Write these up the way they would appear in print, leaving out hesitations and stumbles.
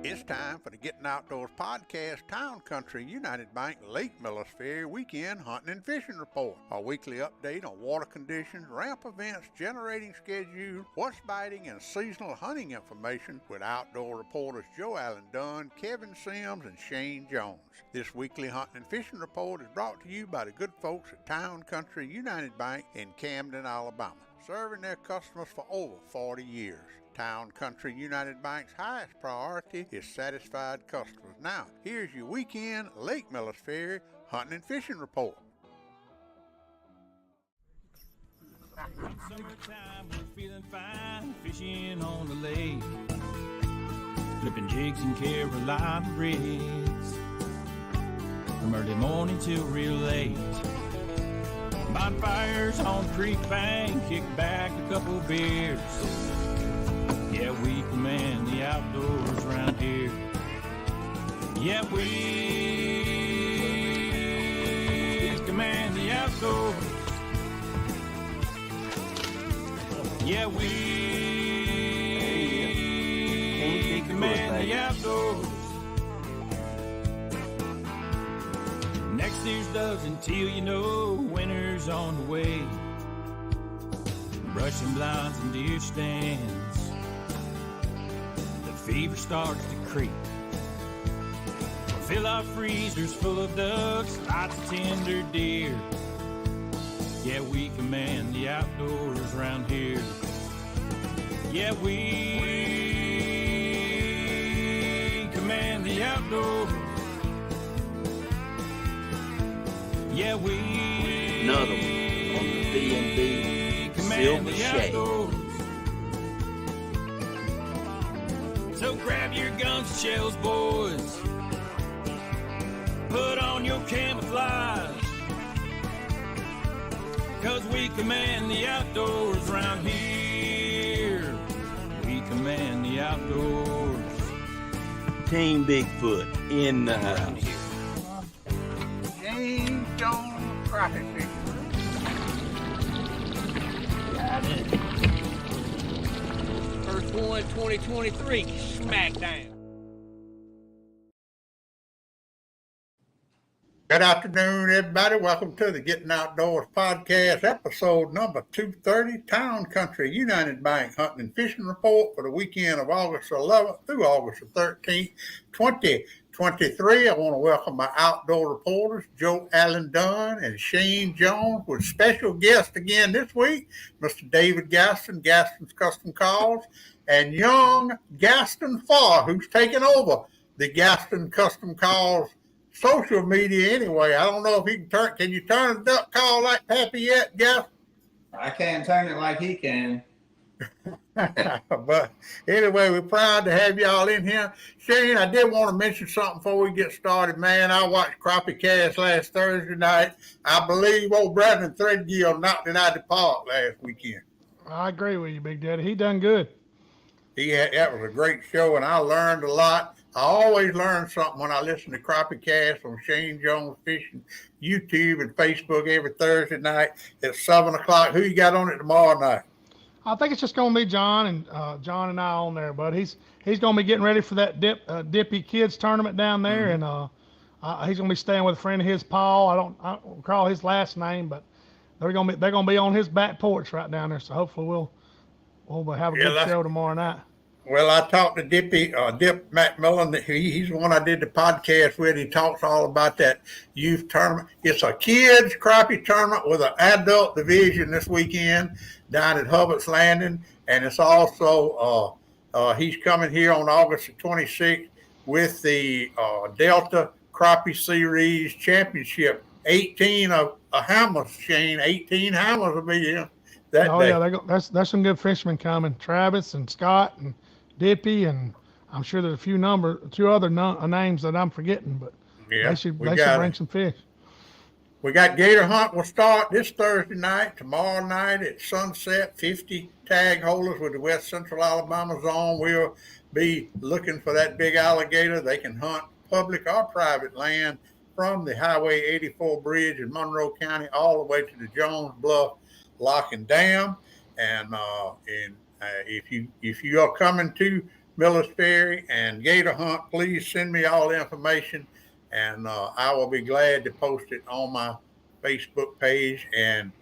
It's time for the Gettin Outdoors podcast, Town Country United Bank Lake Millers Ferry Weekend Hunting and Fishing Report. A weekly update on water conditions, ramp events, generating schedule, what's biting, and seasonal hunting information with outdoor reporters Dialed-In Dunn, Kevin Sims, and Shane Jones. This weekly hunting and fishing report is brought to you by the good folks at Town Country United Bank in Camden, Alabama, serving their customers for over 40 years. Town Country United Bank's highest priority is satisfied customers. Now, here's your weekend Lake Millers Ferry hunting and fishing report. Summertime, we're feeling fine, fishing on the lake, flipping jigs in Carolina rigs, from early morning till real late. Bonfires on the creek bank, kick back a couple beers. Yeah, we command the outdoors around here. Yeah, we command the outdoors. Yeah, we command the outdoors. Next year's doves until you know winter's on the way. Brushing blinds and deer stands. Fever starts to creep. We'll fill our freezers full of ducks, lots of tender deer. Yeah, we command the outdoors around here. Yeah, we command the outdoors. Yeah, we another one on the B&B Silver Shade. So grab your guns and shells, boys. Put on your camouflage. 'Cause we command the outdoors around here. We command the outdoors. Team Bigfoot in the house. Shane Jones crappie fishing. Got it. First one, 2023, smackdown. Good afternoon, everybody. Welcome to the Gettin Outdoors podcast, episode number 230, Town Country United Bank Hunting and Fishing Report for the weekend of August 11th through August 13th, 2023. I want to welcome my outdoor reporters, Dialed-In-Dunn and Shane Jones, with special guest again this week, Mr. David Gaston, Gaston's Custom Calls, and young Gaston Farr, who's taken over the Gaston Custom Calls social media anyway. I don't know if he can you turn a duck call like Pappy yet, Gaston? I can't turn it like he can. But anyway, we're proud to have y'all in here. Shane, I did want to mention something before we get started, man. I watched Crappie Cast last Thursday night. I believe old Brandon Threadgill knocked it out of the park last weekend. I agree with you, Big Daddy. He done good. That was a great show, and I learned a lot. I always learn something when I listen to Crappie Cast on Shane Jones Fishing, YouTube and Facebook every Thursday night at 7 o'clock. Who you got on it tomorrow night? I think it's just going to be John and I on there, but he's going to be getting ready for that Dippy Kids tournament down there, and he's going to be staying with a friend of his, Paul. I don't recall his last name, but they're going to be on his back porch right down there. So hopefully we'll have a good show tomorrow night. Well, I talked to Dip McMillan. He's the one I did the podcast with. He talks all about that youth tournament. It's a kids crappie tournament with an adult division this weekend down at Hubbards Landing. And it's also, he's coming here on August the 26th with the Delta Crappie Series Championship. 18 of hammers, Shane. 18 hammers will be here that day. Yeah, there's some good fishermen coming. Travis and Scott and Dippy, and I'm sure there's two other names that I'm forgetting, but they should bring some fish. We got Gator Hunt will start this Thursday night, tomorrow night at sunset. 50 tag holders with the West Central Alabama zone. We'll be looking for that big alligator. They can hunt public or private land from the Highway 84 bridge in Monroe County all the way to the Jones Bluff Lock and Dam. And if you are coming to Millers Ferry and gator hunt, please send me all the information, and I will be glad to post it on my Facebook page. And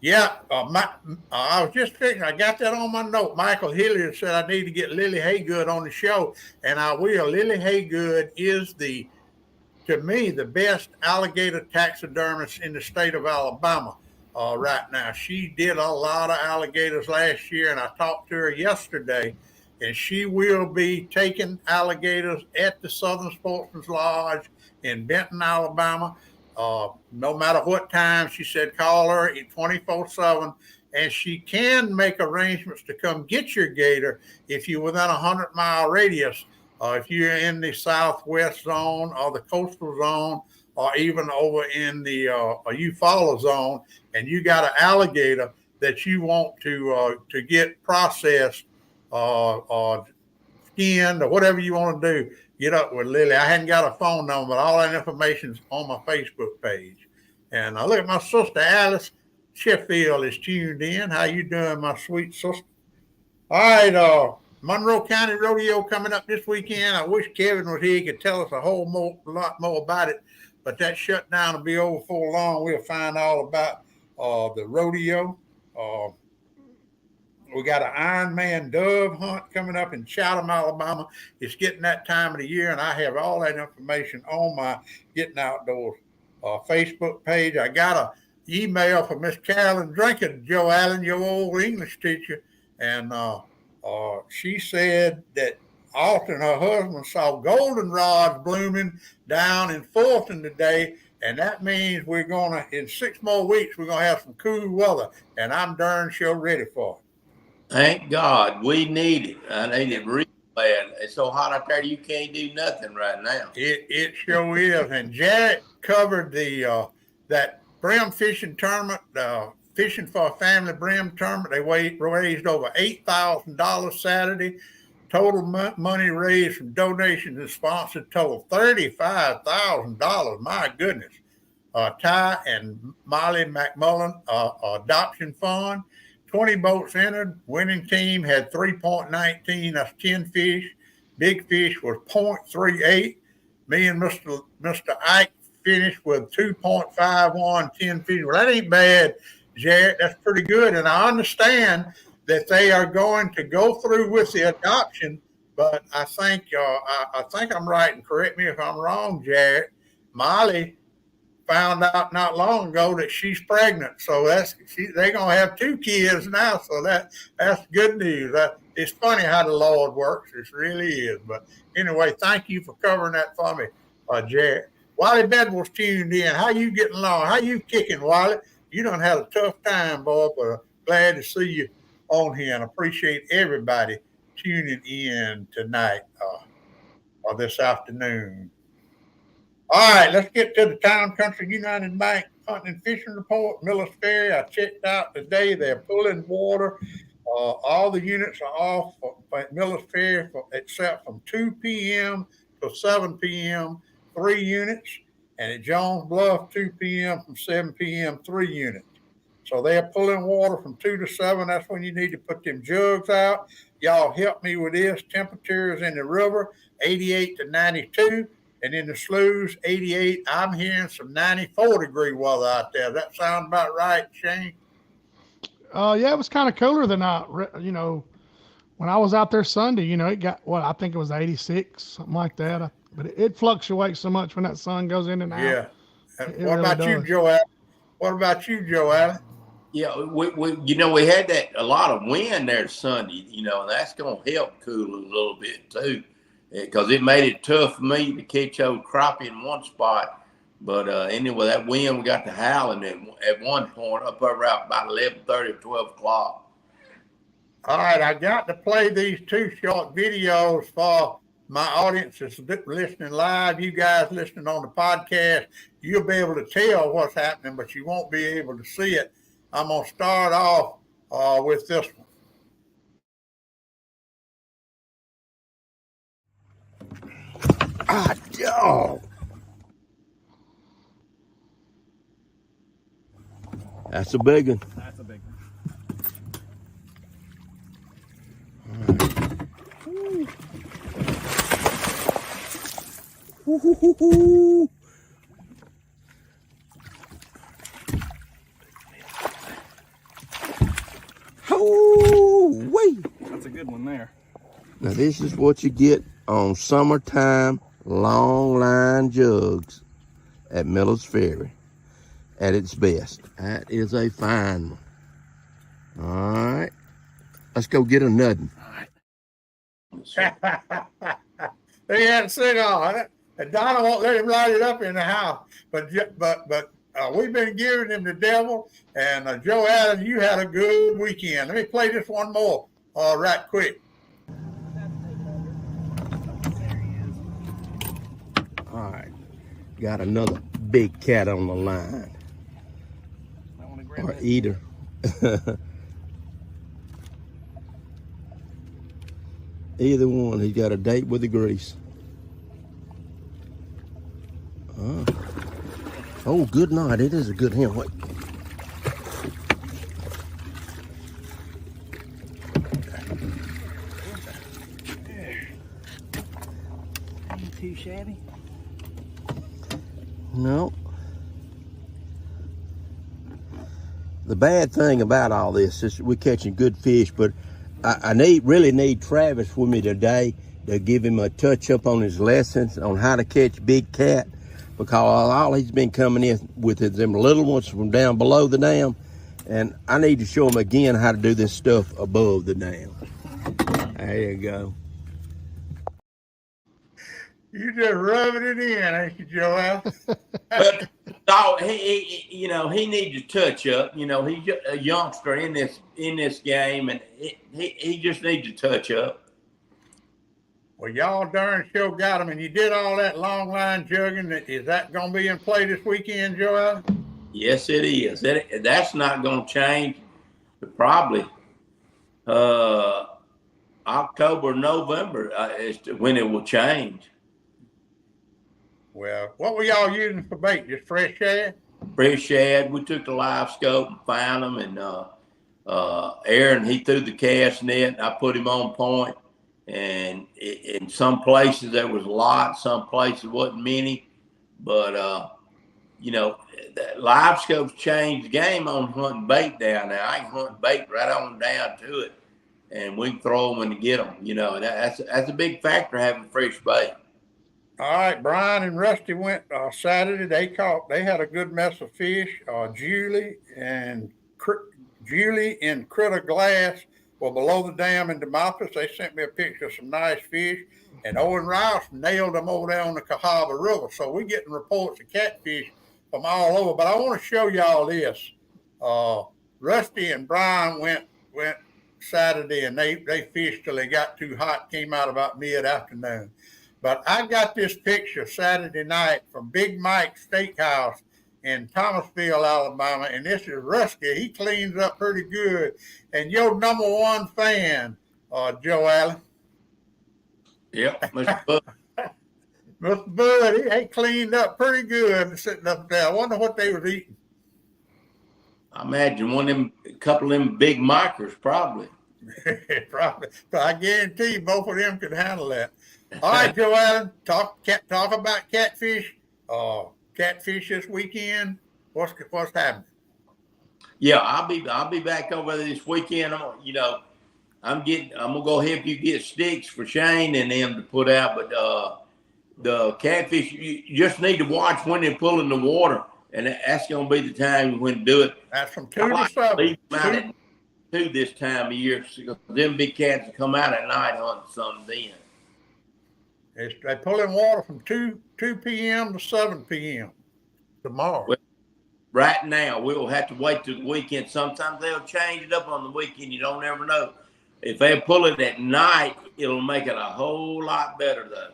yeah, I was just figuring, I got that on my note. Michael Hilliard said I need to get Lily Haygood on the show, and I will. Lily Haygood is to me, the best alligator taxidermist in the state of Alabama right now. She did a lot of alligators last year, and I talked to her yesterday, and she will be taking alligators at the Southern Sportsman's Lodge in Benton, Alabama. No matter what time, she said, call her 24/7, and she can make arrangements to come get your gator if you're within a 100-mile radius. If you're in the southwest zone or the coastal zone, or even over in the Eufaula zone, and you got an alligator that you want to get processed or skinned or whatever you want to do, get up with Lily. I hadn't got a phone number, but all that information's on my Facebook page. And I look at my sister Alice Sheffield is tuned in. How you doing, my sweet sister? All right, Monroe County Rodeo coming up this weekend. I wish Kevin was here. He could tell us a lot more about it, but that shutdown will be over for long. We'll find all about the rodeo. We got an Iron Man dove hunt coming up in Chatham, Alabama. It's getting that time of the year, and I have all that information on my Getting Outdoors Facebook page. I got an email from Miss Carolyn Drinker, Joe Allen, your old English teacher, and she said that Alton, her husband, saw goldenrods blooming down in Fulton today, and that means we're going to, in 6 more weeks, we're going to have some cool weather, and I'm darn sure ready for it. Thank God. We need it. I need it really bad. It's so hot out there you can't do nothing right now. It sure is. And Jared covered that brim fishing tournament, Fishing for a Family brim tournament. They raised over $8,000 Saturday. Total money raised from donations and sponsors total $35,000. My goodness. Ty and Molly McMullen Adoption Fund. 20 boats entered. Winning team had 3.19. That's 10 fish. Big fish was 0.38. Me and Mr. Ike finished with 2.51 10 fish. Well, that ain't bad, Jared. That's pretty good. And I understand that they are going to go through with the adoption, but I think I'm right, and correct me if I'm wrong, Jared. Molly found out not long ago that she's pregnant, so they're gonna have 2 kids now. So that's good news. It's funny how the Lord works. It really is. But anyway, thank you for covering that for me, Jared. Wally Bedwell's tuned in. How you getting along? How you kicking, Wally? You done had a tough time, boy, but glad to see you on here, and appreciate everybody tuning in tonight or this afternoon. All right, let's get to the Town Country United Bank Hunting and Fishing Report. Millers Ferry, I checked out today. They're pulling water. All the units are off at Millers Ferry except from 2 p.m. to 7 p.m., 3 units. And at Jones Bluff, 2 p.m. from 7 p.m., 3 units. So they're pulling water from 2 to 7. That's when you need to put them jugs out. Y'all help me with this. Temperatures in the river, 88 to 92. And in the sloughs, 88. I'm hearing some 94-degree weather out there. Does that sound about right, Shane? Yeah, it was kind of cooler than when I was out there Sunday. It got I think it was 86, something like that. But it fluctuates so much when that sun goes in and out. Yeah. What about you, Joe Allen? Yeah, we had a lot of wind there Sunday. That's going to help cool a little bit too, because it made it tough for me to catch old crappie in one spot. But anyway, that wind, we got to howling at one point up about 11:30 or 12 o'clock. All right, I got to play these 2 short videos for my audience that's listening live. You guys listening on the podcast, you'll be able to tell what's happening, but you won't be able to see it. I'm going to start off with this one. Ah, dog. That's a big one. That's a big one. Woo-hoo-hoo-hoo. Oh, That's a good one there. now this is what you get on summertime long line jugs at Millers Ferry at its best. That is a fine one. All right, let's go get a nuddin. They had a cigar on it, and Donna won't let him light it up in the house. But we've been giving him the devil. And Joe Allen, you had a good weekend. Let me play this one more, right quick. All right, got another big cat on the line. Or either. Either one, he's got a date with the grease. Oh, good night. It is a good hen. Wait. Ain't too shabby. No. The bad thing about all this is we're catching good fish, but I really need Travis with me today to give him a touch up on his lessons on how to catch big cat, because all he's been coming in with is them little ones from down below the dam, and I need to show him again how to do this stuff above the dam. There you go. You just rubbing it in, ain't you, Joel? But no, he needs to touch up. You know, he's a youngster in this game, and he just needs to touch up. Well, y'all darn sure got him, and you did all that long line jugging. Is that going to be in play this weekend, Joel? Yes, it is. That's not going to change. But probably October, November is when it will change. Well, what were y'all using for bait? Just fresh shad? Fresh shad. We took the live scope and found them, and Aaron, he threw the cast net, and I put him on point. And in some places there was a lot, some places wasn't many, but live scopes changed the game on hunting bait down there. I can hunt bait right on down to it, and we can throw them and get them. You know, that's a big factor, having fresh bait. All right, Brian and Rusty went Saturday. They had a good mess of fish. Julie and Critter Glass were below the dam in Demopolis. They sent me a picture of some nice fish, and Owen Rouse nailed them over there on the Cahaba River. So we're getting reports of catfish from all over. But I want to show y'all this. Rusty and Brian went Saturday, and they fished till they got too hot, came out about mid-afternoon. But I got this picture Saturday night from Big Mike's Steakhouse in Thomasville, Alabama, and this is Rusty. He cleans up pretty good. And your number one fan, Joe Allen. Yep, Mr. Bud. Mr. Bud, he cleaned up pretty good sitting up there. I wonder what they was eating. I imagine a couple of them big micros, probably. Probably. So I guarantee you both of them could handle that. All right, Joe Allen, talk about catfish. Catfish this weekend. What's happening? Yeah, I'll be back over there this weekend. I'm gonna go help you get sticks for Shane and them to put out. But the catfish, you just need to watch when they pull in the water, and that's gonna be the time when to do it. That's from 2 to 7. Leave them out at 2 this time of year, because them big cats will come out at night hunting something then. They pull in water from 2 p.m. to 7 p.m. tomorrow. Well, right now, we'll have to wait till the weekend. Sometimes they'll change it up on the weekend. You don't ever know. If they pull it at night, it'll make it a whole lot better, though.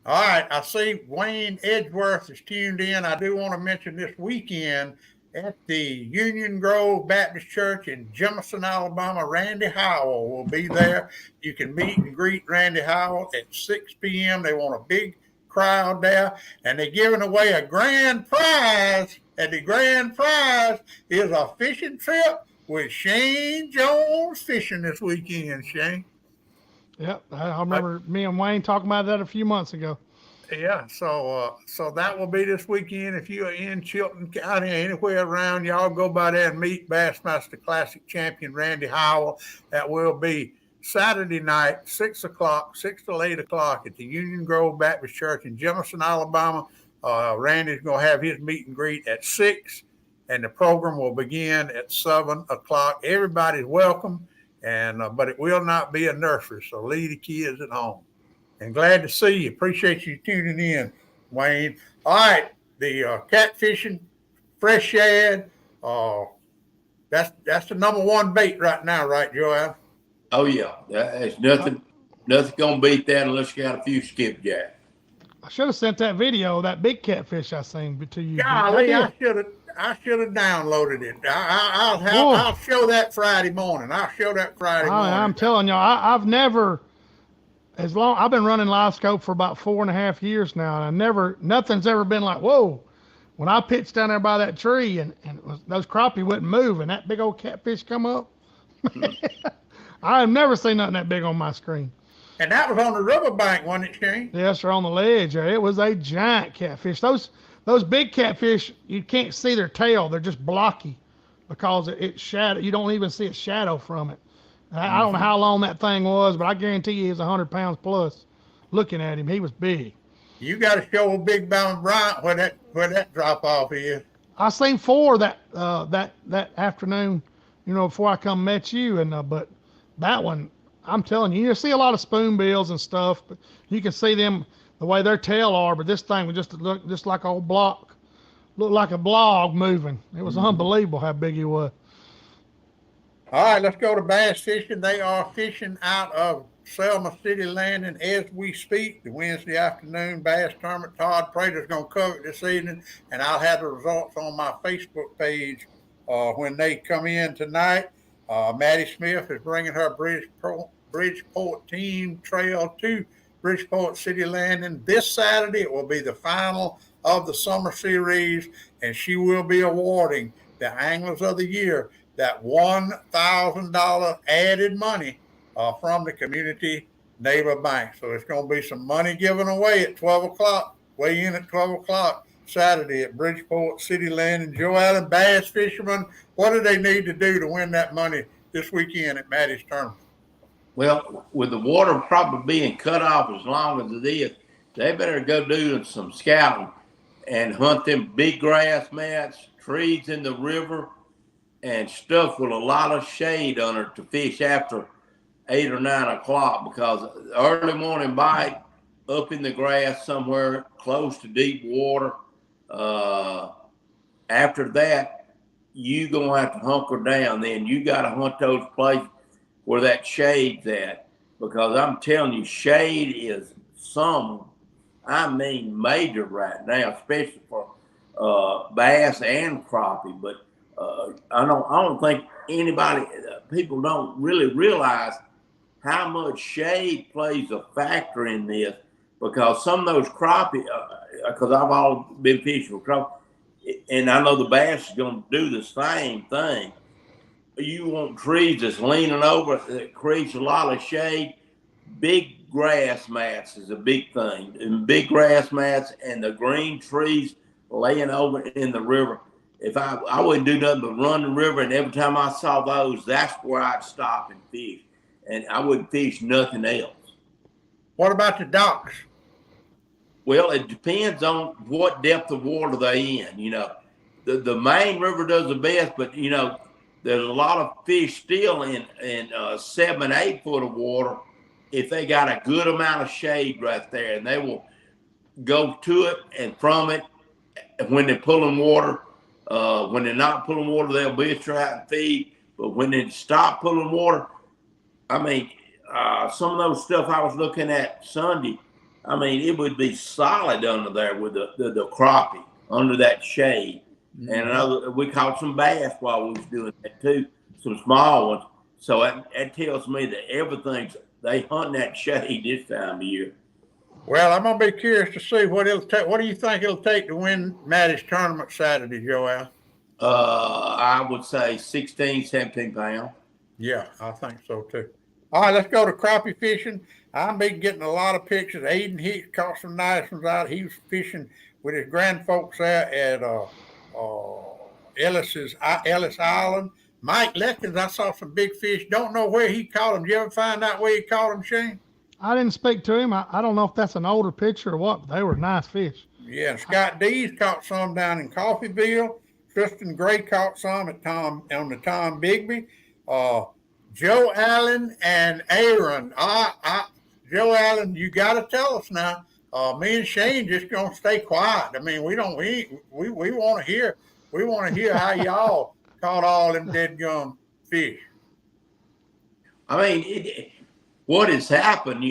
All right. I see Wayne Edgeworth is tuned in. I do want to mention this weekend at the Union Grove Baptist Church in Jemison, Alabama. Randy Howell will be there. You can meet and greet Randy Howell at 6 p.m. They want a big crowd there, and they're giving away a grand prize. And the grand prize is a fishing trip with Shane Jones fishing this weekend, Shane. Yep, I remember me and Wayne talking about that a few months ago. Yeah, so that will be this weekend. If you are in Chilton County, anywhere around, y'all go by there and meet Bassmaster Classic champion Randy Howell. That will be Saturday night, 6 o'clock, 6 to 8 o'clock at the Union Grove Baptist Church in Jefferson, Alabama. Randy's going to have his meet and greet at 6, and the program will begin at 7 o'clock. Everybody's welcome, and but it will not be a nursery, so leave the kids at home. And glad to see you. Appreciate you tuning in, Wayne. All right, the catfishing, fresh shad. That's the number one bait right now, right, Joel? Oh yeah, there's nothing gonna beat that unless you got a few skipjack. I should have sent that video, that big catfish I seen to you. Golly, I should have downloaded it. I'll show that Friday morning. I'm telling y'all, I've never. I've been running live scope for about 4.5 years now, and nothing's ever been like, whoa. When I pitched down there by that tree and those crappie wouldn't move and that big old catfish come up, I have never seen nothing that big on my screen. And that was on the riverbank, wasn't it, Shane? Yes, sir, on the ledge. It was a giant catfish. Those big catfish, you can't see their tail. They're just blocky because it's shadow. You don't even see a shadow from it. I don't know how long that thing was, but I guarantee you he was 100 pounds plus. Looking at him, he was big. You got to show a Big Bound Bryant where that drop off is. I seen 4 that afternoon, before I come met you, and but that one, I'm telling you, you see a lot of spoonbills and stuff, but you can see them the way their tail are. But this thing was just like a old block, looked like a blog moving. It was unbelievable how big he was. All right, let's go to bass fishing. They are fishing out of Selma City Landing as we speak. The Wednesday afternoon bass tournament. Todd Prater's going to cover it this evening, and I'll have the results on my Facebook page when they come in tonight. Maddie Smith is bringing her Bridgeport team trail to Bridgeport City Landing this Saturday. It will be the final of the summer series, and she will be awarding the Anglers of the Year that $1,000 added money from the Community Neighbor Bank. So it's going to be some money given away at 12 o'clock, weigh in at 12 o'clock Saturday at Bridgeport City Landing. Joe Allen, bass fishermen, what do they need to do to win that money this weekend at Maddie's tournament? Well, with the water probably being cut off as long as it is, they better go do some scouting and hunt them big grass mats, trees in the river, and stuff with a lot of shade under to fish after 8 or 9 o'clock, because early morning bite up in the grass somewhere close to deep water. After that, you gonna have to hunker down. Then you got to hunt those places where that shade's at, because I'm telling you, shade is major right now, especially for bass and crappie. But I don't think people don't really realize how much shade plays a factor in this, because some of those crappie, because I've all been fishing for crappie, and I know the bass is going to do the same thing. You want trees that's leaning over that creates a lot of shade. Big grass mats is a big thing, and big grass mats and the green trees laying over in the river. If I wouldn't do nothing but run the river, and every time I saw those, that's where I'd stop and fish, and I wouldn't fish nothing else. What about the docks? Well, it depends on what depth of water they in. The main river does the best, but there's a lot of fish still in 7 and 8 foot of water if they got a good amount of shade right there, and they will go to it and from it when they're pulling water. When they're not pulling water, they'll venture out and feed. But when they stop pulling water, some of those stuff I was looking at Sunday, it would be solid under there with the crappie under that shade. Mm-hmm. And we caught some bass while we was doing that too, some small ones. So that tells me that they hunt that shade this time of year. Well, I'm going to be curious to see what it'll take. What do you think it'll take to win Maddie's tournament Saturday, Joel? I would say 16, 17 pounds. Yeah, I think so too. All right, let's go to crappie fishing. I've been getting a lot of pictures. Aiden Hicks caught some nice ones out. He was fishing with his grandfolks there at Ellis Island. Mike Leckins, I saw some big fish. Don't know where he caught them. Did you ever find out where he caught them, Shane? I didn't speak to him. I don't know if that's an older picture or what, but they were nice fish. Yeah, Scott Dees caught some down in Coffeyville. Tristan Gray caught some on the Tom Bigby. Joe Allen and Aaron. Joe Allen, you got to tell us now. Me and Shane just gonna stay quiet. I mean, we want to hear. We want to hear how y'all caught all them dead gum fish. I mean, what has happened,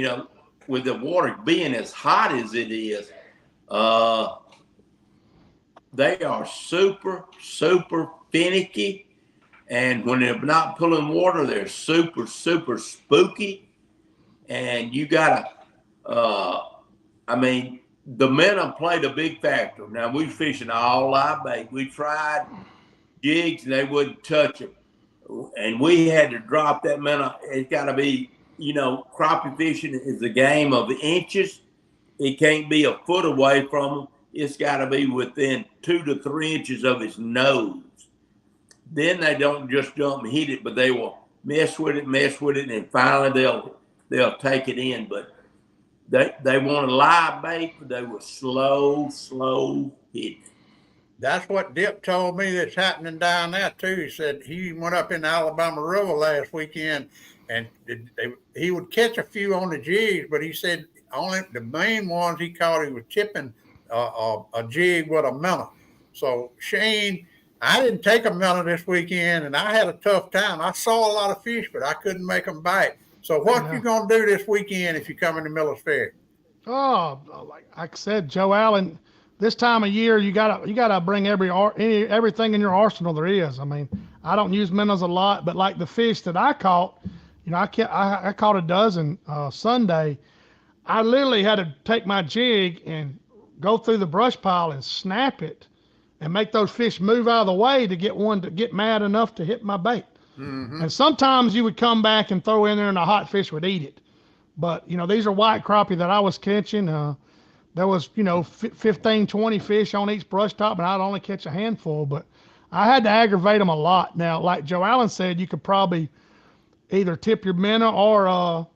with the water being as hot as it is, they are super, super finicky. And when they're not pulling water, they're super, super spooky. And you got to, the minnow played a big factor. Now, we fishing all live bait. We tried jigs and they wouldn't touch them. And we had to drop that minnow. It's got to be, crappie fishing is a game of inches. It can't be a foot away from them. It's got to be within 2 to 3 inches of his nose. Then they don't just jump and hit it, but they will mess with it, and finally they'll take it in. But they want a live bait, but they were slow hit. That's what Dip told me that's happening down there too. He said he went up in the Alabama River last weekend, and he would catch a few on the jigs, but he said only the main ones he caught, he was tipping a jig with a minnow. So Shane, I didn't take a minnow this weekend, and I had a tough time. I saw a lot of fish, but I couldn't make them bite. So what you gonna do this weekend if you come into Millers Ferry? Oh, like I said, Joe Allen, this time of year you gotta bring everything in your arsenal there is. I mean, I don't use minnows a lot, but like the fish that I caught, I caught a dozen Sunday. I literally had to take my jig and go through the brush pile and snap it and make those fish move out of the way to get one to get mad enough to hit my bait. Mm-hmm. And sometimes you would come back and throw in there and a hot fish would eat it. But, these are white crappie that I was catching. There was, 15, 20 fish on each brush top, and I'd only catch a handful. But I had to aggravate them a lot. Now, like Joe Allen said, you could probably either tip your minnow or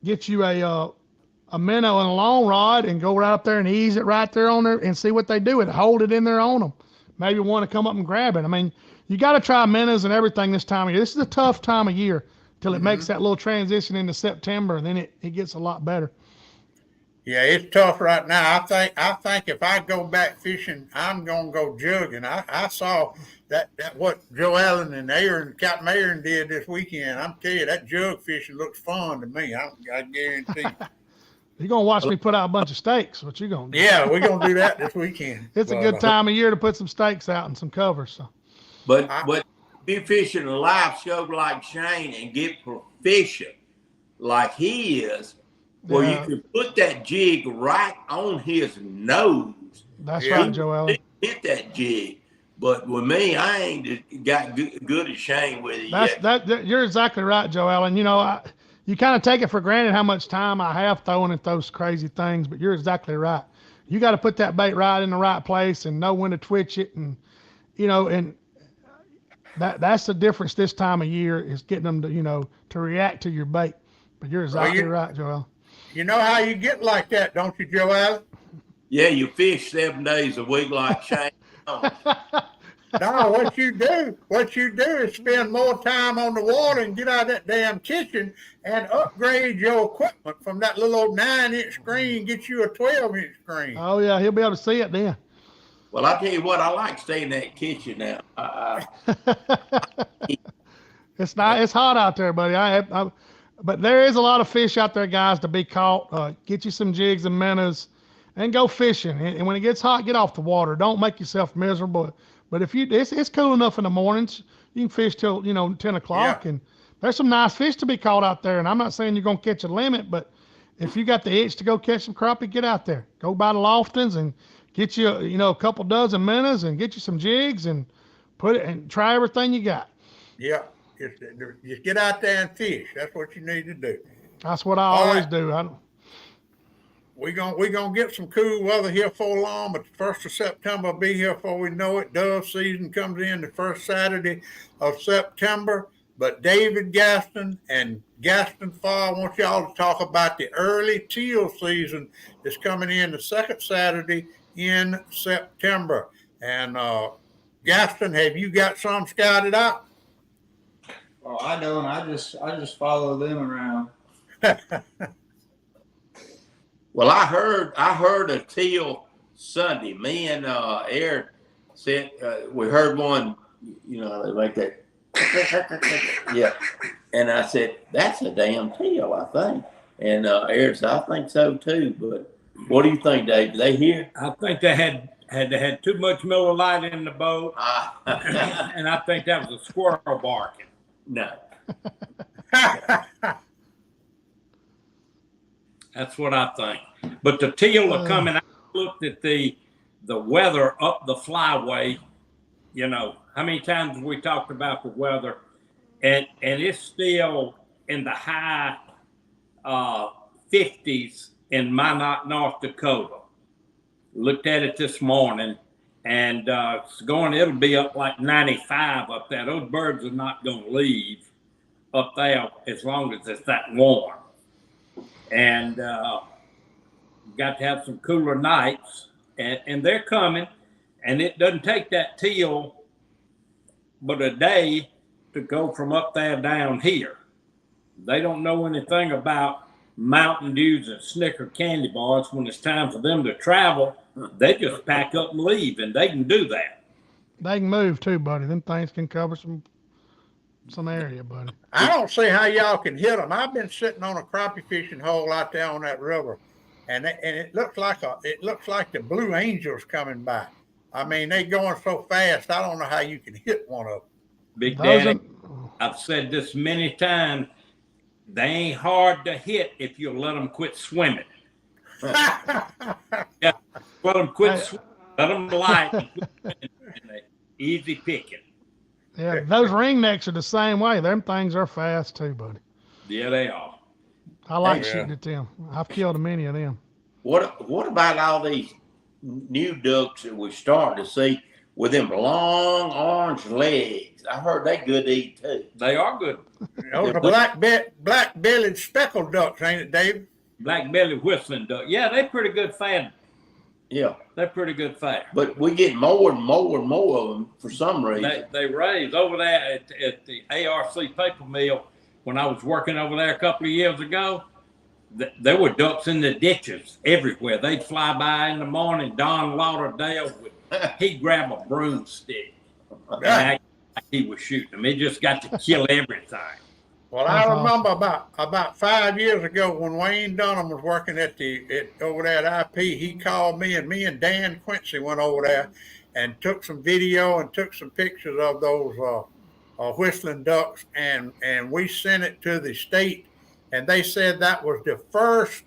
get you a minnow and a long rod and go right up there and ease it right there on there and see what they do with it. Hold it in there on them. Maybe want to come up and grab it. I mean, you got to try minnows and everything this time of year. This is a tough time of year till it makes that little transition into September, and then it gets a lot better. Yeah, it's tough right now. I think if I go back fishing, I'm gonna go jugging. I saw that what Joe Allen and Captain Aaron did this weekend. I'm telling you, that jug fishing looks fun to me. I guarantee. You're going to watch me put out a bunch of steaks. What you going to do? Yeah, we're going to do that this weekend. It's a good time of year to put some steaks out and some covers. So. But be fishing a live scope like Shane and get proficient like he is, where you can put that jig right on his nose. That's right, Joe Allen. Hit that jig. But with me, I ain't got good as Shane with it yet. You're exactly right, Joe Allen. You kind of take it for granted how much time I have throwing at those crazy things, but you're exactly right. You got to put that bait right in the right place and know when to twitch it, and and that's the difference this time of year is getting them to to react to your bait. But you're exactly right, Joel. You know how you get like that, don't you, Joe Allen? Yeah, you fish 7 days a week like Shane. No, what you do is spend more time on the water and get out of that damn kitchen and upgrade your equipment from that little old 9-inch screen, get you a 12-inch screen. Oh, yeah, he'll be able to see it then. Well, I tell you what, I like staying in that kitchen now. It's not. It's hot out there, buddy. But there is a lot of fish out there, guys, to be caught. Get you some jigs and minnows and go fishing. And when it gets hot, get off the water. Don't make yourself miserable. But if it's cool enough in the mornings, you can fish till 10 o'clock, and there's some nice fish to be caught out there. And I'm not saying you're gonna catch a limit, but if you got the itch to go catch some crappie, get out there. Go by the Loftons and get you a couple dozen minnows and get you some jigs and put it and try everything you got. Yeah, Just get out there and fish. That's what you need to do. That's what I All always right. do. We're gonna get some cool weather here for long, but the 1st of September will be here before we know it. Dove season comes in the first Saturday of September. But David Gaston and Gaston Fall, I want y'all to talk about the early teal season that's coming in the second Saturday in September. And Gaston, have you got some scouted out? Well, I don't. I just follow them around. Well, I heard a teal Sunday. Me and Aaron said we heard one. You know, they make that. Yeah, and I said that's a damn teal, I think. And Aaron said I think so too. But what do you think, Dave? Did they hear? I think they had too much Miller Lite in the boat, and I think that was a squirrel barking. No. That's what I think. But the teal are coming. I looked at the weather up the flyway. You know, how many times have we talked about the weather? And it's still in the high 50s in Minot, North Dakota. Looked at it this morning, and it'll be up like 95 up there. Those birds are not going to leave up there as long as it's that warm. And got to have some cooler nights, and they're coming. And it doesn't take that teal but a day to go from up there down here. They don't know anything about Mountain Dews and Snicker candy bars. When it's time for them to travel, they just pack up and leave, and they can do that. They can move too, buddy. Them things can cover some area, buddy. I don't see how y'all can hit them. I've been sitting on a crappie fishing hole out there on that river, and it looks like the Blue Angels coming by. I mean, they going so fast. I don't know how you can hit one of them. Big Daddy, I've said this many times. They ain't hard to hit if you let them quit swimming. Yeah, let them quit swimming. Let them light. Easy picking. Yeah, those ringnecks are the same way. Them things are fast too, buddy. Yeah, they are. I like shooting at them. I've killed many of them. What about all these new ducks that we're starting to see with them long orange legs? I heard they good to eat too. They are good. Those are black-bellied speckled ducks, ain't it, Dave? Black-bellied whistling duck. Yeah, they're pretty good fat. Yeah. They're pretty good fat. But we get more and more and more of them for some reason. They raise over there at the ARC paper mill. When I was working over there a couple of years ago, there were ducks in the ditches everywhere. They'd fly by in the morning. Don Lauderdale he'd grab a broomstick and act like he was shooting them. He just got to kill everything. Well, I remember about 5 years ago when Wayne Dunham was working over there at IP. He called me, and Dan Quincy went over there and took some video and took some pictures of those whistling ducks, and we sent it to the state. And they said that was the furthest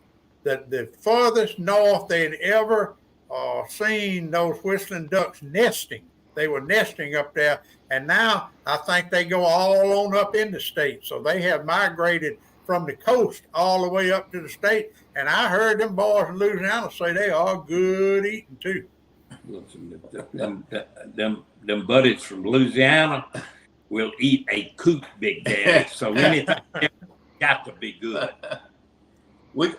north they'd ever seen those whistling ducks nesting. They were nesting up there, and now I think they go all on up in the state. So they have migrated from the coast all the way up to the state. And I heard them boys in Louisiana say they are good eating too. Them buddies from Louisiana will eat a coot, Big Daddy. So anything got to be good.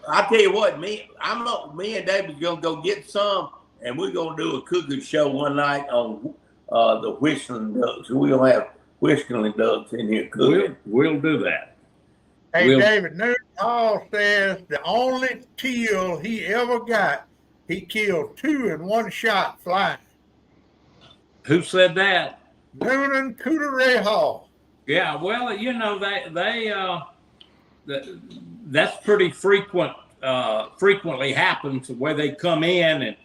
I tell you what, me and David's gonna go get some, and we're gonna do a cooking show one night on the whistling ducks. We're gonna have whistling ducks in here cooking. We'll do that. Hey, David Newton says the only teal he ever got, he killed 2 in one shot flying. Who said that? Noonan Cooteray Hall. Yeah, well, you know that's pretty frequent. Frequently happens where they come in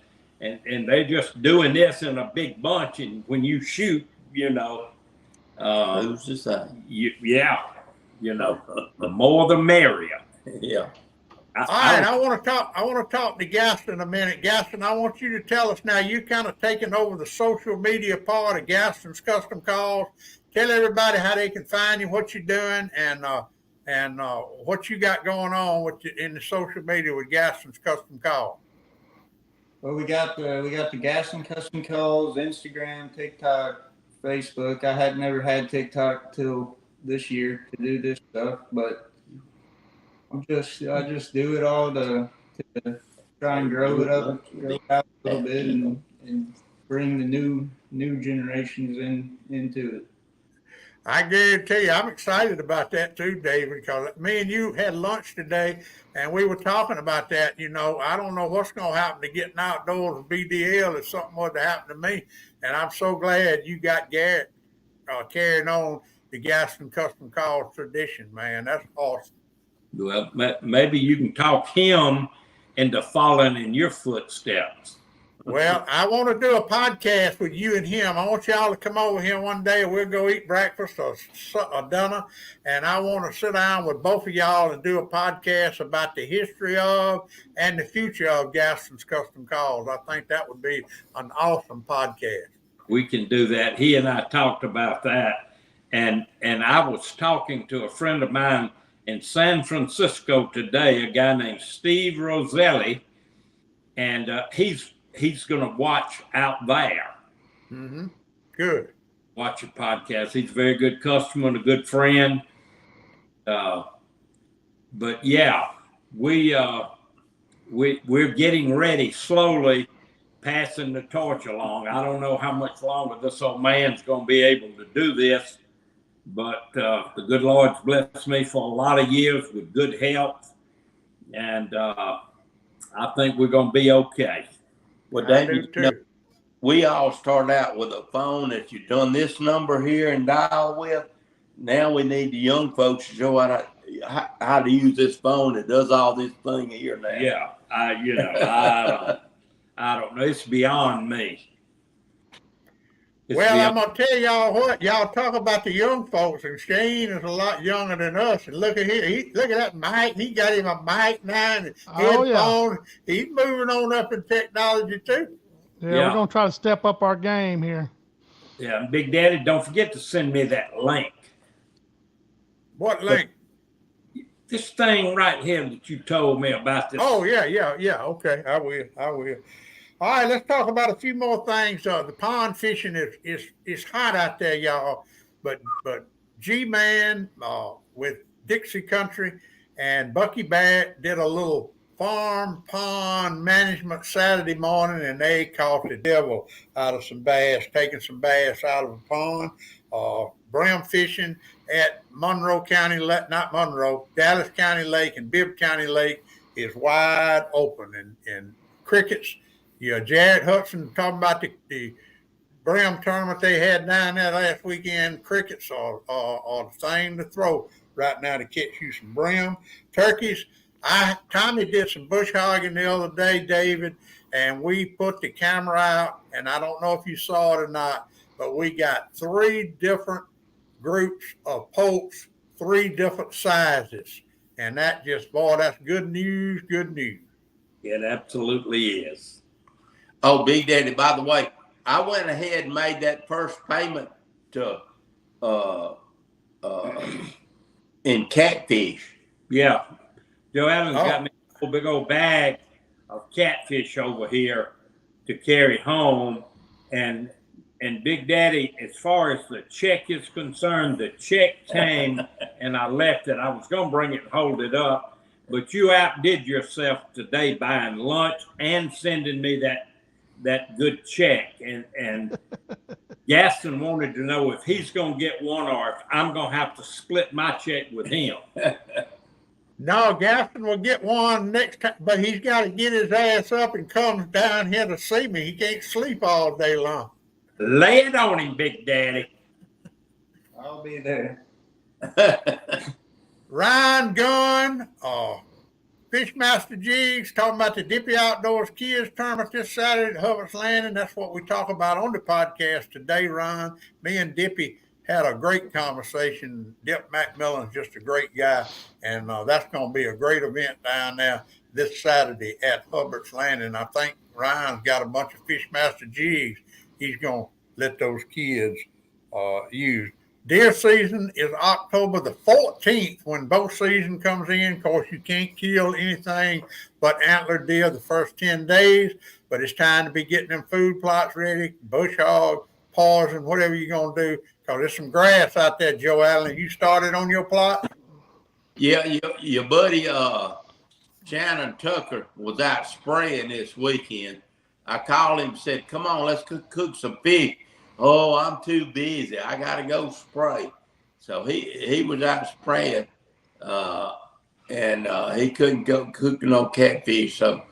and they're just doing this in a big bunch, and when you shoot, who's to say? The more the merrier. Yeah. All right, I want to talk to Gaston a minute. Gaston, I want you to tell us now. You kind of taking over the social media part of Gaston's Custom Calls. Tell everybody how they can find you, what you're doing, and what you got going on in the social media with Gaston's Custom Call. Well, we got the Gaston Custom Calls, Instagram, TikTok, Facebook. I had never had TikTok till this year to do this stuff, but I just do it all to try and grow it out a little bit and bring the new generations into it. I guarantee you, I'm excited about that too, David, because me and you had lunch today, and we were talking about that. You know, I don't know what's going to happen to getting outdoors with BDL if something were to happen to me, and I'm so glad you got Garrett carrying on the Gaston Custom Call tradition, man. That's awesome. Well, maybe you can talk him into following in your footsteps. Well, I want to do a podcast with you and him. I want y'all to come over here one day and we'll go eat breakfast or dinner. And I want to sit down with both of y'all and do a podcast about the history of and the future of Gaston's Custom Calls. I think that would be an awesome podcast. We can do that. He and I talked about that. And I was talking to a friend of mine in San Francisco today, a guy named Steve Roselli, and he's going to watch out there. Mm-hmm. Good. Watch your podcast. He's a very good customer and a good friend. But yeah, we're getting ready, slowly passing the torch along. I don't know how much longer this old man's going to be able to do this. But the good Lord's blessed me for a lot of years with good health, and I think we're going to be okay. Well, David, we all started out with a phone that you done this number here and dial with. Now we need the young folks to show how to use this phone that does all this thing here now. Yeah, I don't know. It's beyond me. I'm going to tell y'all what. Y'all talk about the young folks, and Shane is a lot younger than us. And look at here. Look at that mic. He got him a mic now and headphones. Yeah. He's moving on up in technology, too. Yeah, we're going to try to step up our game here. Yeah, and Big Daddy, don't forget to send me that link. What link? This thing right here that you told me about this. Oh, yeah. Okay, I will. All right, let's talk about a few more things. The pond fishing is hot out there, y'all. But G-Man with Dixie Country and Bucky Barrett did a little farm pond management Saturday morning, and they caught the devil out of some bass, taking some bass out of a pond. Brim fishing at Dallas County Lake and Bibb County Lake is wide open, and crickets. Yeah, Jared Hudson talking about the brim tournament they had down there last weekend. Crickets are the thing to throw right now to catch you some brim. Turkeys. Tommy did some bush hogging the other day, David, and we put the camera out, and I don't know if you saw it or not, but we got 3 different groups of poults, 3 different sizes. And that's good news, It absolutely is. Oh, Big Daddy, by the way, I went ahead and made that first payment to in catfish. Yeah. Joe Allen's got me a big old bag of catfish over here to carry home. And Big Daddy, as far as the check is concerned, the check came and I left it. I was going to bring it and hold it up. But you outdid yourself today buying lunch and sending me that good check. And Gaston wanted to know if he's going to get one or if I'm going to have to split my check with him. No, Gaston will get one next time, but he's got to get his ass up and come down here to see me. He can't sleep all day long. Lay it on him, Big Daddy. I'll be there. Ryan Gunn, Fishmaster Jigs, talking about the Dippy Outdoors Kids Tournament this Saturday at Hubbards Landing. That's what we talk about on the podcast today, Ryan. Me and Dippy had a great conversation. Dip McMillan's just a great guy, and that's going to be a great event down there this Saturday at Hubbard's Landing. I think Ryan's got a bunch of Fishmaster jigs he's going to let those kids use. Deer season is October the 14th when bow season comes in. Of course, you can't kill anything but antler deer the first 10 days, but it's time to be getting them food plots ready, bush hog, paws, and whatever you're going to do, because there's some grass out there, Joe Allen. You started on your plot? Yeah, your buddy Shannon Tucker was out spraying this weekend. I called him and said, come on, let's cook some fish. Oh, I'm too busy. I got to go spray. So he was out spraying, and he couldn't go cook no catfish. So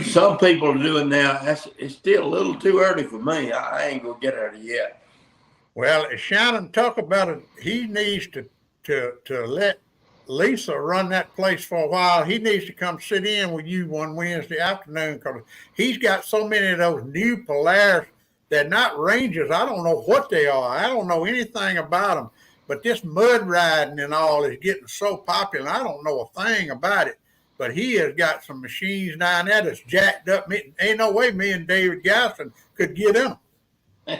some people are doing now. It's still a little too early for me. I ain't going to get there yet. Well, as Shannon talked about it, he needs to let Lisa run that place for a while. He needs to come sit in with you one Wednesday afternoon because he's got so many of those new Polaris. They're not Rangers. I don't know what they are. I don't know anything about them. But this mud riding and all is getting so popular. I don't know a thing about it. But he has got some machines down there that's jacked up. Ain't no way me and David Gaston could get in them.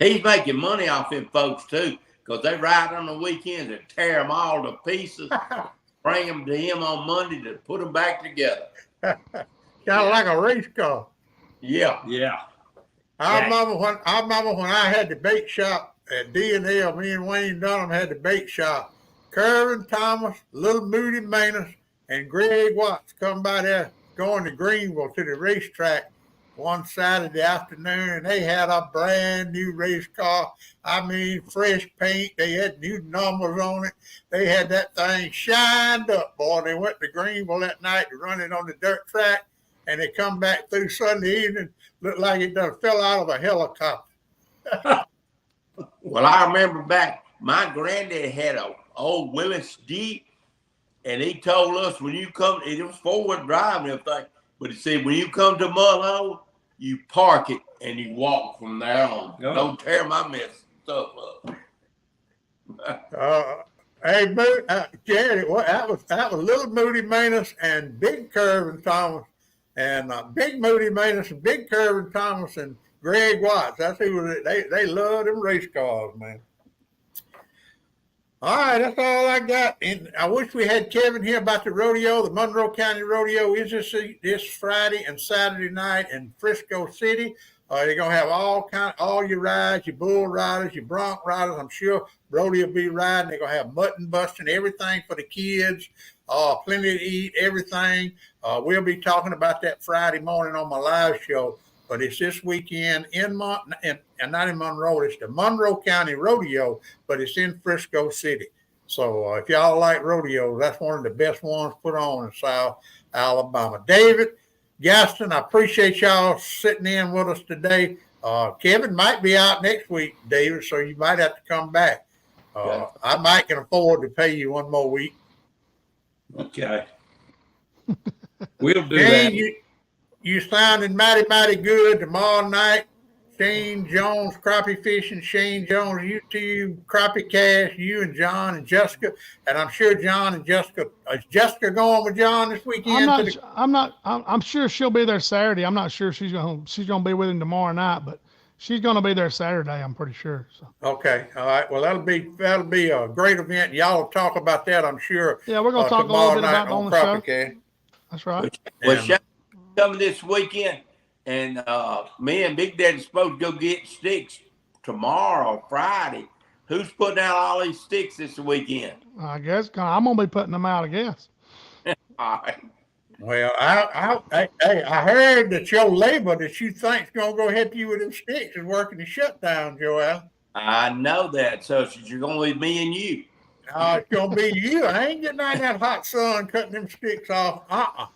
He's making money off them folks, too, because they ride on the weekends and tear them all to pieces, bring them to him on Monday to put them back together. Kind of like a race car. Yeah. Yeah. I remember when I had the bait shop at D&L, me and Wayne Dunham had the bait shop. Kerwin Thomas, Little Moody Manus, and Greg Watts come by there going to Greenville to the racetrack one Saturday afternoon, and they had a brand new race car. I mean, fresh paint. They had new numbers on it. They had that thing shined up, boy. They went to Greenville that night to run it on the dirt track, and they come back through Sunday evening, looked like it done fell out of a helicopter. Well, I remember back, my granddad had an old Willis Jeep, and he told us when you come, it was forward drive and everything, but he said, when you come to Mudhole, you park it and you walk from there on. Oh. Don't tear my mess stuff up. Hey, Jared, that was Little Moody Manus and Big Kerwin Thomas, and Big Moody Manus and Big Kerwin Thomas and Greg Watts. That's who they love them race cars, man. All right, that's all I got. And I wish we had Kevin here about the rodeo. The Monroe County Rodeo is this Friday and Saturday night in Frisco City. You're gonna have all your rides, your bull riders, your bronc riders. I'm sure Brody will be riding. They're gonna have mutton busting, everything for the kids. Plenty to eat, everything. We'll be talking about that Friday morning on my live show. But it's this weekend and not in Monroe. It's the Monroe County Rodeo, but it's in Frisco City. So if y'all like rodeos, that's one of the best ones put on in South Alabama. David Gaston, I appreciate y'all sitting in with us today. Kevin might be out next week, David, so you might have to come back. I might can afford to pay you one more week. Okay. We'll do that. You sounding mighty good tomorrow night. Shane Jones, Crappie Fishing, Shane Jones, YouTube, Crappie Cash, you and John and Jessica. And I'm sure John and Jessica, is Jessica going with John this weekend? I'm sure she'll be there Saturday. I'm not sure she's gonna be with him tomorrow night, but she's gonna be there Saturday, I'm pretty sure. So. Okay. All right. Well, that'll be a great event. Y'all will talk about that, I'm sure. Yeah, we're gonna talk a little bit about it on the show. Cash. That's right. Well, coming this weekend, and me and Big Daddy's supposed to go get sticks tomorrow, Friday. Who's putting out all these sticks this weekend? I guess I'm gonna be putting them out. I guess. All right. Well, I heard that your labor that you think's gonna go help you with them sticks is working the shutdown, Joel. I know that. So you're gonna be me and you. It's going to be you. I ain't getting out in that hot sun cutting them sticks off.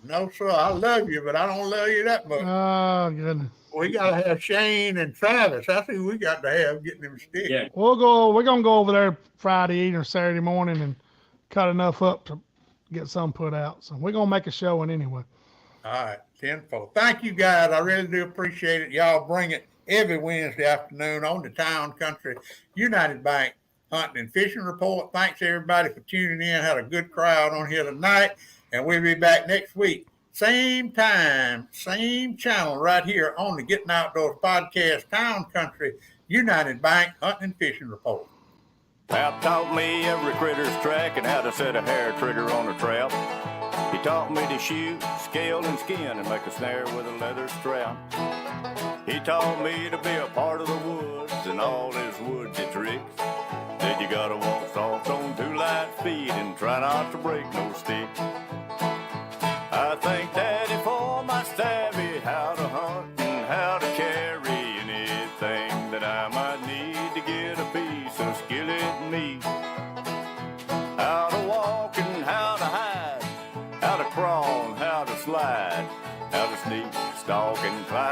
No, sir. I love you, but I don't love you that much. Oh, goodness. We got to have Shane and Travis. That's who we got to have getting them sticks. Yeah. We're going to go over there Friday evening or Saturday morning and cut enough up to get some put out. So we're going to make a showing anyway. All right. Tenfold. Thank you, guys. I really do appreciate it. Y'all bring it every Wednesday afternoon on the Town Country United Bank Hunting and Fishing Report. Thanks everybody for tuning in. Had a good crowd on here tonight. And we'll be back next week. Same time, same channel right here on the Gettin Outdoors Podcast, Town Country, United Bank Hunting and Fishing Report. Pap taught me every critter's track and how to set a hair trigger on a trap. He taught me to shoot, scale, and skin and make a snare with a leather strap. He taught me to be a part of the woods and all his woodsy tricks. Said you gotta walk soft on 2 light feet and try not to break no stick. I thank Daddy for my savvy, how to hunt and how to carry anything that I might need to get a piece of skillet meat. How to walk and how to hide, how to crawl and how to slide, how to sneak, stalk, and climb.